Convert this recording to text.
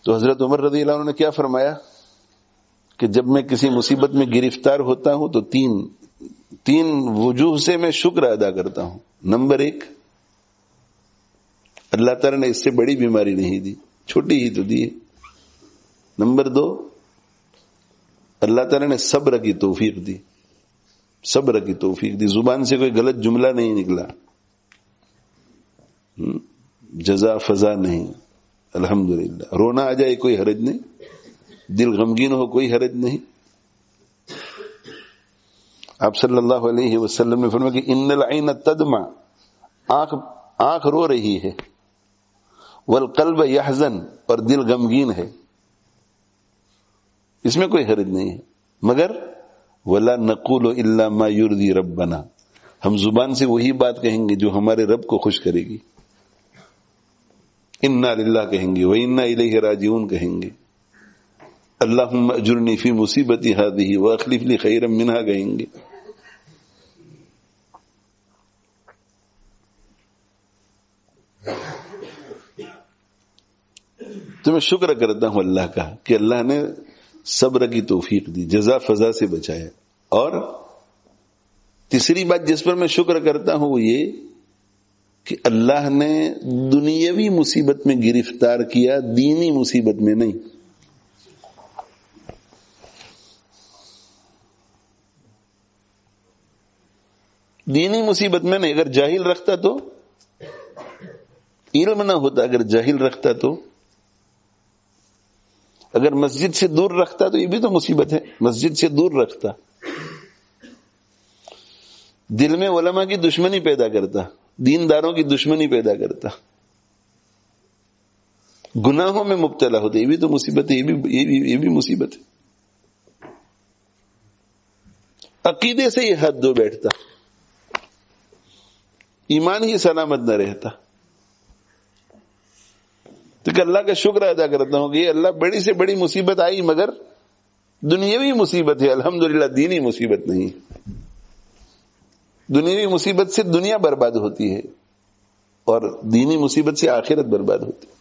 تو حضرت عمر رضی اللہ عنہ نے کیا فرمایا کہ جب میں کسی مصیبت میں گرفتار ہوتا ہوں تو تین وجوہ سے میں شکر ادا کرتا ہوں. نمبر 1، اللہ تعالیٰ نے اس سے بڑی بیماری نہیں دی، چھوٹی ہی تو دی ہے. نمبر 2، اللہ تعالیٰ نے صبر کی توفیق دی، صبر کی توفیق دی، زبان سے کوئی غلط جملہ نہیں نکلا، جزا فضا نہیں. الحمدللہ. رونا آ جائے کوئی حرج نہیں، دل غمگین ہو کوئی حرج نہیں. آپ صلی اللہ علیہ وسلم نے فرمایا کہ ان العین تدمع، آنکھ رو رہی ہے، والقلب یحزن، اور دل غمگین ہے، اس میں کوئی حرج نہیں ہے. مگر ولا نقول الا ما یرضی ربنا، ہم زبان سے وہی بات کہیں گے جو ہمارے رب کو خوش کرے گی. انا للہ کہیں گے، وانا الیہ راجعون کہیں گے، اللہم اجرنی فی مصیبتی ہذہ واخلف لی خیرا منہا کہیں گے. تو میں شکر کرتا ہوں اللہ کا کہ اللہ نے صبر کی توفیق دی، جزا فضا سے بچایا. اور تیسری بات جس پر میں شکر کرتا ہوں وہ یہ کہ اللہ نے دنیاوی مصیبت میں گرفتار کیا، دینی مصیبت میں نہیں. دینی مصیبت میں نہیں. اگر جاہل رکھتا تو علم نہ ہوتا، اگر جاہل رکھتا تو، اگر مسجد سے دور رکھتا تو یہ بھی تو مصیبت ہے. مسجد سے دور رکھتا، دل میں علماء کی دشمنی پیدا کرتا، دینداروں کی دشمنی پیدا کرتا، گناہوں میں مبتلا ہوتا، یہ بھی تو مصیبت ہے، یہ بھی مصیبت ہے. عقیدے سے یہ ہاتھ دھو بیٹھتا، ایمان ہی سلامت نہ رہتا. تو کہ اللہ کا شکر ادا کرتا ہوں کہ یہ اللہ بڑی سے بڑی مصیبت آئی مگر دنیاوی مصیبت ہے، الحمدللہ دینی مصیبت نہیں. دنیاوی مصیبت سے دنیا برباد ہوتی ہے اور دینی مصیبت سے آخرت برباد ہوتی ہے.